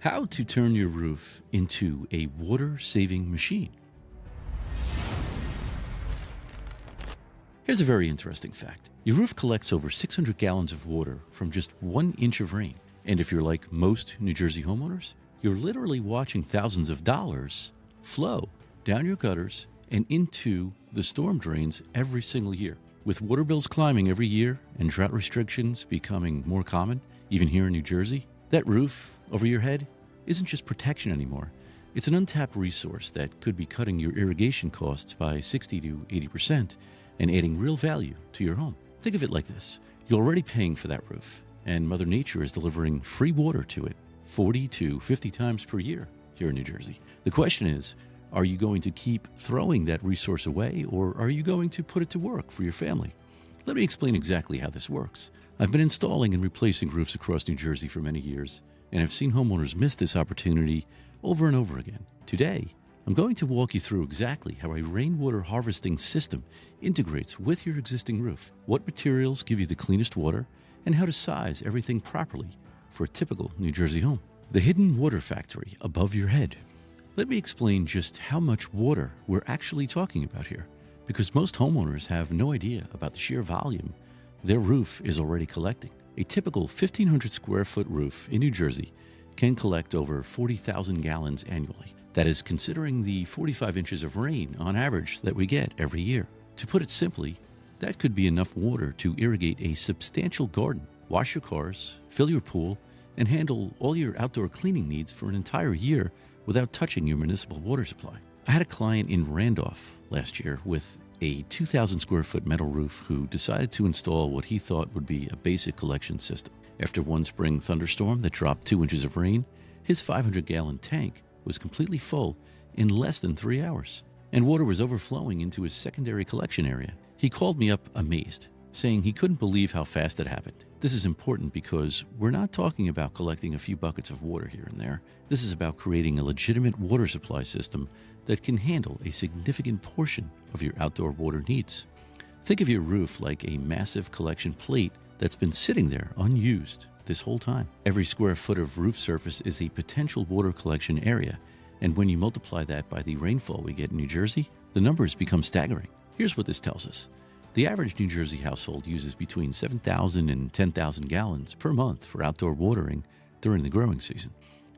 How to turn your roof into a water-saving machine. Here's a very interesting fact. Your roof collects over 600 gallons of water from just 1 inch of rain. And if you're like most New Jersey homeowners, you're literally watching thousands of dollars flow down your gutters and into the storm drains every single year. With water bills climbing every year and drought restrictions becoming more common, even here in New Jersey, that roof over your head isn't just protection anymore. It's an untapped resource that could be cutting your irrigation costs by 60 to 80% and adding real value to your home. Think of it like this. You're already paying for that roof, and Mother Nature is delivering free water to it 40 to 50 times per year here in New Jersey. The question is, are you going to keep throwing that resource away, or are you going to put it to work for your family? Let me explain exactly how this works. I've been installing and replacing roofs across New Jersey for many years, and I've seen homeowners miss this opportunity over and over again. Today, I'm going to walk you through exactly how a rainwater harvesting system integrates with your existing roof, what materials give you the cleanest water, and how to size everything properly for a typical New Jersey home. The hidden water factory above your head. Let me explain just how much water we're actually talking about here, because most homeowners have no idea about the sheer volume their roof is already collecting. A typical 1,500 square foot roof in New Jersey can collect over 40,000 gallons annually. That is considering the 45 inches of rain on average that we get every year. To put it simply, that could be enough water to irrigate a substantial garden, wash your cars, fill your pool, and handle all your outdoor cleaning needs for an entire year without touching your municipal water supply. I had a client in Randolph last year with a 2,000 square foot metal roof who decided to install what he thought would be a basic collection system. After one spring thunderstorm that dropped 2 inches of rain, his 500-gallon tank was completely full in less than 3 hours, and water was overflowing into his secondary collection area. He called me up amazed, saying he couldn't believe how fast it happened. This is important because we're not talking about collecting a few buckets of water here and there. This is about creating a legitimate water supply system that can handle a significant portion of your outdoor water needs. Think of your roof like a massive collection plate that's been sitting there unused this whole time. Every square foot of roof surface is a potential water collection area, and when you multiply that by the rainfall we get in New Jersey, the numbers become staggering. Here's what this tells us. The average New Jersey household uses between 7,000 and 10,000 gallons per month for outdoor watering during the growing season.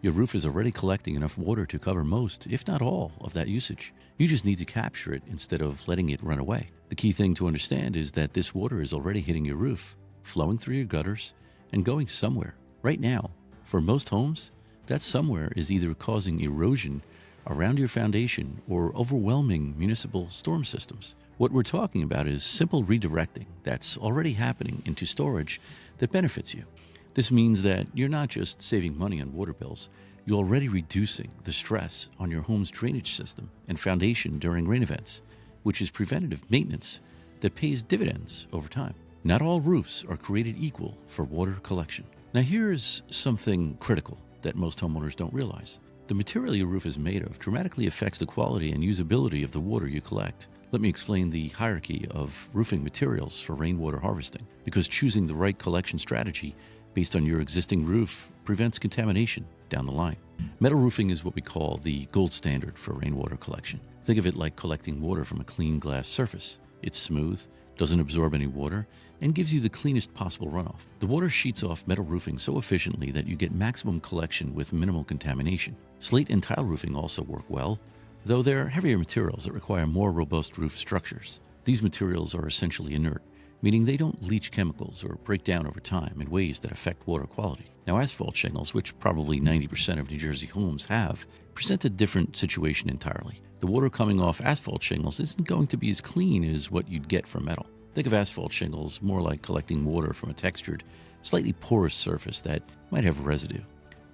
Your roof is already collecting enough water to cover most, if not all, of that usage. You just need to capture it instead of letting it run away. The key thing to understand is that this water is already hitting your roof, flowing through your gutters, and going somewhere. Right now, for most homes, that somewhere is either causing erosion around your foundation or overwhelming municipal storm systems. What we're talking about is simple redirecting that's already happening into storage that benefits you. This means that you're not just saving money on water bills, you're already reducing the stress on your home's drainage system and foundation during rain events, which is preventative maintenance that pays dividends over time. Not all roofs are created equal for water collection. Now here's something critical that most homeowners don't realize. The material your roof is made of dramatically affects the quality and usability of the water you collect. Let me explain the hierarchy of roofing materials for rainwater harvesting, because choosing the right collection strategy based on your existing roof prevents contamination down the line. Metal roofing is what we call the gold standard for rainwater collection. Think of it like collecting water from a clean glass surface. It's smooth, doesn't absorb any water, and gives you the cleanest possible runoff. The water sheets off metal roofing so efficiently that you get maximum collection with minimal contamination. Slate and tile roofing also work well, though they're heavier materials that require more robust roof structures. These materials are essentially inert, meaning they don't leach chemicals or break down over time in ways that affect water quality. Now, asphalt shingles, which probably 90% of New Jersey homes have, present a different situation entirely. The water coming off asphalt shingles isn't going to be as clean as what you'd get from metal. Think of asphalt shingles more like collecting water from a textured, slightly porous surface that might have residue.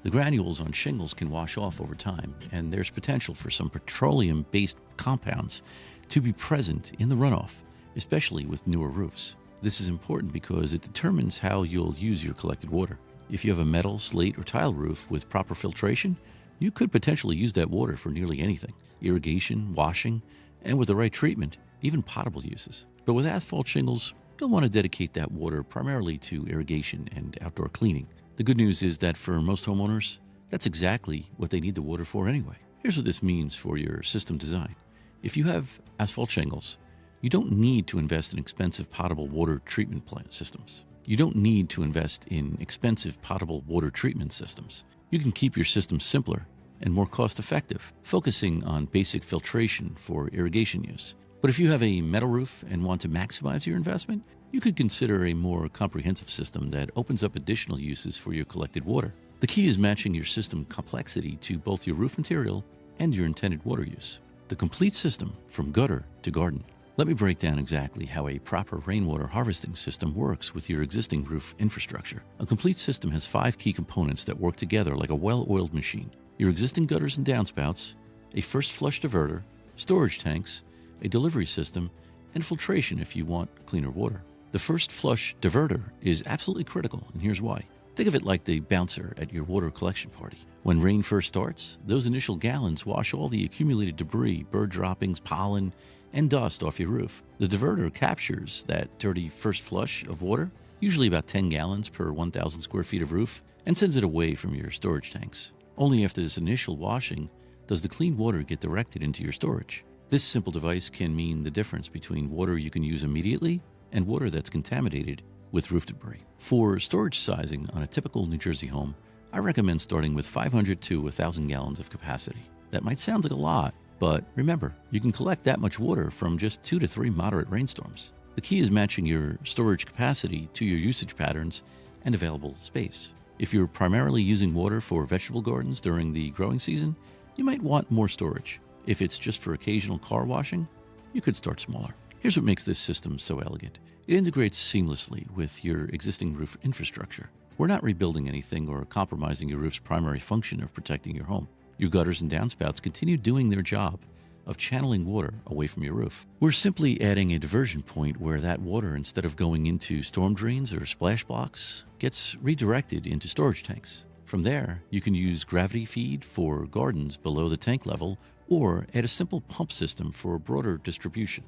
The granules on shingles can wash off over time, and there's potential for some petroleum-based compounds to be present in the runoff, especially with newer roofs. This is important because it determines how you'll use your collected water. If you have a metal, slate, or tile roof with proper filtration, you could potentially use that water for nearly anything: irrigation, washing, and with the right treatment, even potable uses. But with asphalt shingles, you'll want to dedicate that water primarily to irrigation and outdoor cleaning. The good news is that for most homeowners, That's exactly what they need the water for anyway. Here's what this means for your system design. If you have asphalt shingles, you don't need to invest in expensive potable water treatment plant systems. You don't need to invest in expensive potable water treatment systems. You can keep your system simpler and more cost-effective, focusing on basic filtration for irrigation use. But if you have a metal roof and want to maximize your investment, you could consider a more comprehensive system that opens up additional uses for your collected water. The key is matching your system complexity to both your roof material and your intended water use. The complete system from gutter to garden. Let me break down exactly how a proper rainwater harvesting system works with your existing roof infrastructure. A complete system has 5 key components that work together like a well-oiled machine. Your existing gutters and downspouts, a first flush diverter, storage tanks, a delivery system, and filtration if you want cleaner water. The first flush diverter is absolutely critical, and here's why. Think of it like the bouncer at your water collection party. When rain first starts, those initial gallons wash all the accumulated debris, bird droppings, pollen, and dust off your roof. The diverter captures that dirty first flush of water, usually about 10 gallons per 1,000 square feet of roof, and sends it away from your storage tanks. Only after this initial washing does the clean water get directed into your storage. This simple device can mean the difference between water you can use immediately and water that's contaminated with roof debris. For storage sizing on a typical New Jersey home, I recommend starting with 500 to 1,000 gallons of capacity. That might sound like a lot, but remember, you can collect that much water from just 2 to 3 moderate rainstorms. The key is matching your storage capacity to your usage patterns and available space. If you're primarily using water for vegetable gardens during the growing season, you might want more storage. If it's just for occasional car washing, you could start smaller. Here's what makes this system so elegant. It integrates seamlessly with your existing roof infrastructure. We're not rebuilding anything or compromising your roof's primary function of protecting your home. Your gutters and downspouts continue doing their job of channeling water away from your roof. We're simply adding a diversion point where that water, instead of going into storm drains or splash blocks, gets redirected into storage tanks. From there, you can use gravity feed for gardens below the tank level or add a simple pump system for broader distribution.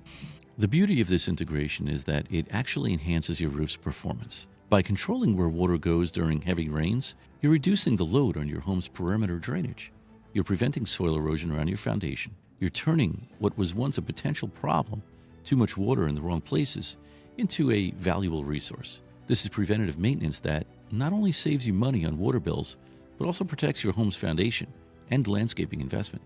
The beauty of this integration is that it actually enhances your roof's performance. By controlling where water goes during heavy rains, you're reducing the load on your home's perimeter drainage. You're preventing soil erosion around your foundation. You're turning what was once a potential problem, too much water in the wrong places, into a valuable resource. This is preventative maintenance that not only saves you money on water bills, but also protects your home's foundation and landscaping investment.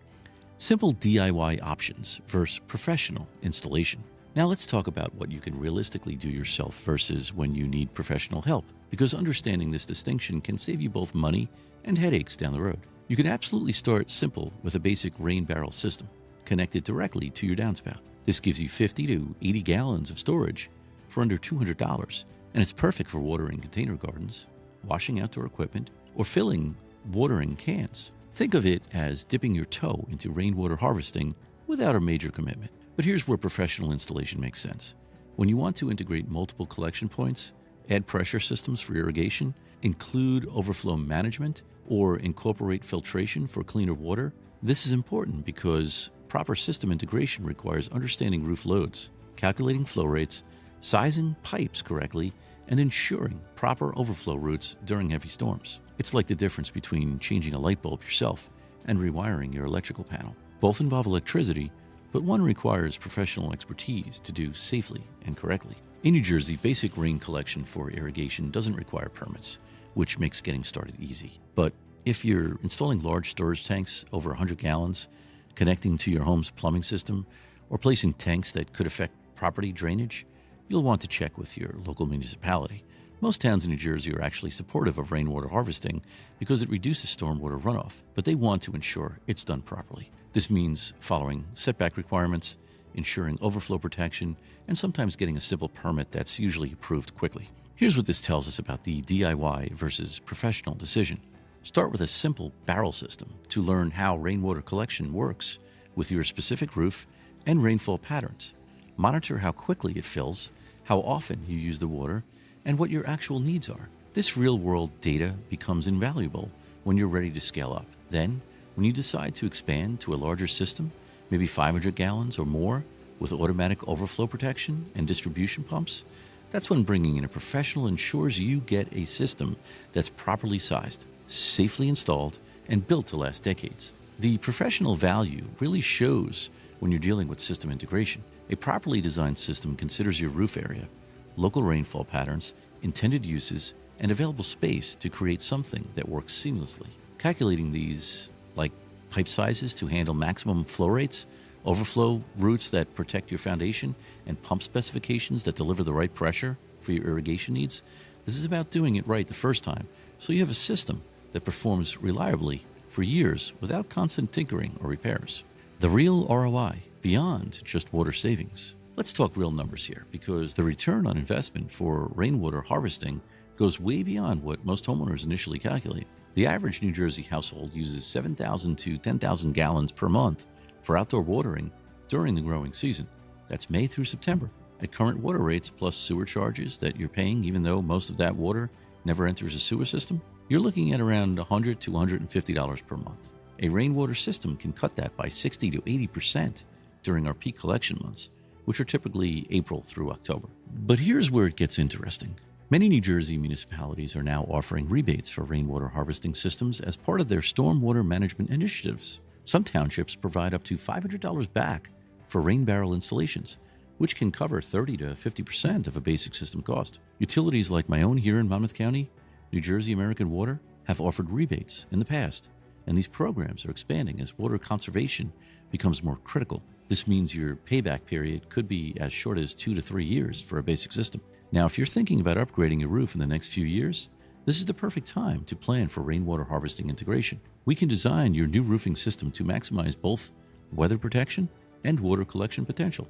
Simple DIY options versus professional installation. Now let's talk about what you can realistically do yourself versus when you need professional help, because understanding this distinction can save you both money and headaches down the road. You can absolutely start simple with a basic rain barrel system connected directly to your downspout. This gives you 50 to 80 gallons of storage for under $200, and it's perfect for watering container gardens, washing outdoor equipment, or filling watering cans. Think of it as dipping your toe into rainwater harvesting without a major commitment. But here's where professional installation makes sense. When you want to integrate multiple collection points, add pressure systems for irrigation, include overflow management, or incorporate filtration for cleaner water, this is important because proper system integration requires understanding roof loads, calculating flow rates, sizing pipes correctly, and ensuring proper overflow routes during heavy storms. It's like the difference between changing a light bulb yourself and rewiring your electrical panel. Both involve electricity, but one requires professional expertise to do safely and correctly. In New Jersey, basic rain collection for irrigation doesn't require permits, which makes getting started easy. But if you're installing large storage tanks over 100 gallons, connecting to your home's plumbing system, or placing tanks that could affect property drainage, you'll want to check with your local municipality. Most towns in New Jersey are actually supportive of rainwater harvesting because it reduces stormwater runoff, but they want to ensure it's done properly. This means following setback requirements, ensuring overflow protection, and sometimes getting a simple permit that's usually approved quickly. Here's what this tells us about the DIY versus professional decision. Start with a simple barrel system to learn how rainwater collection works with your specific roof and rainfall patterns. Monitor how quickly it fills, how often you use the water, and what your actual needs are. This real-world data becomes invaluable when you're ready to scale up. Then, when you decide to expand to a larger system, maybe 500 gallons or more, with automatic overflow protection and distribution pumps, that's when bringing in a professional ensures you get a system that's properly sized, safely installed, and built to last decades. The professional value really shows when you're dealing with system integration. A properly designed system considers your roof area, local rainfall patterns, intended uses, and available space to create something that works seamlessly. Calculating these, like pipe sizes to handle maximum flow rates, overflow routes that protect your foundation, and pump specifications that deliver the right pressure for your irrigation needs, this is about doing it right the first time, so you have a system that performs reliably for years without constant tinkering or repairs. The real ROI, beyond just water savings. Let's talk real numbers here, because the return on investment for rainwater harvesting goes way beyond what most homeowners initially calculate. The average New Jersey household uses 7,000 to 10,000 gallons per month for outdoor watering during the growing season. That's May through September. At current water rates plus sewer charges that you're paying, even though most of that water never enters a sewer system, you're looking at around $100 to $150 per month. A rainwater system can cut that by 60 to 80% during our peak collection months, which are typically April through October. But here's where it gets interesting. Many New Jersey municipalities are now offering rebates for rainwater harvesting systems as part of their stormwater management initiatives. Some townships provide up to $500 back for rain barrel installations, which can cover 30 to 50% of a basic system cost. Utilities like my own here in Monmouth County, New Jersey American Water, have offered rebates in the past, and these programs are expanding as water conservation becomes more critical. This means your payback period could be as short as 2 to 3 years for a basic system. Now, if you're thinking about upgrading your roof in the next few years, this is the perfect time to plan for rainwater harvesting integration. We can design your new roofing system to maximize both weather protection and water collection potential.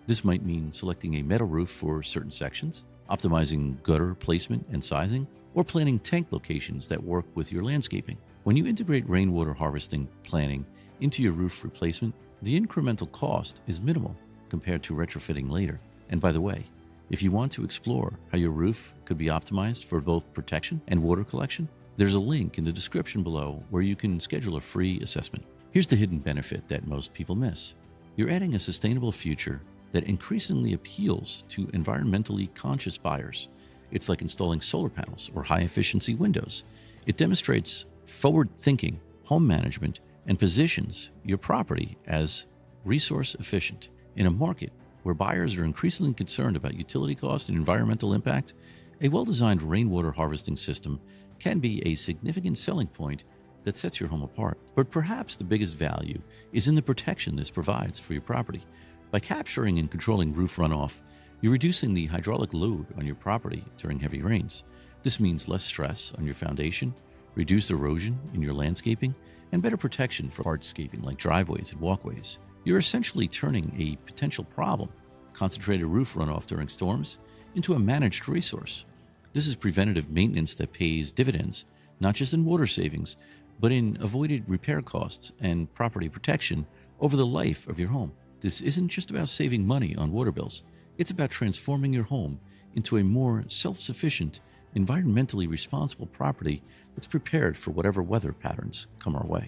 This might mean selecting a metal roof for certain sections, optimizing gutter placement and sizing, or planning tank locations that work with your landscaping. When you integrate rainwater harvesting planning into your roof replacement, the incremental cost is minimal compared to retrofitting later. And by the way, if you want to explore how your roof could be optimized for both protection and water collection, there's a link in the description below where you can schedule a free assessment. Here's the hidden benefit that most people miss. You're adding a sustainable future that increasingly appeals to environmentally conscious buyers. It's like installing solar panels or high-efficiency windows. It demonstrates forward-thinking home management and positions your property as resource efficient. In a market where buyers are increasingly concerned about utility cost and environmental impact, a well-designed rainwater harvesting system can be a significant selling point that sets your home apart. But perhaps the biggest value is in the protection this provides for your property. By capturing and controlling roof runoff, you're reducing the hydraulic load on your property during heavy rains. This means less stress on your foundation, reduced erosion in your landscaping, and better protection for hardscaping like driveways and walkways. You're essentially turning a potential problem, concentrated roof runoff during storms, into a managed resource. This is preventative maintenance that pays dividends, not just in water savings, but in avoided repair costs and property protection over the life of your home. This isn't just about saving money on water bills. It's about transforming your home into a more self-sufficient, environmentally responsible property that's prepared for whatever weather patterns come our way.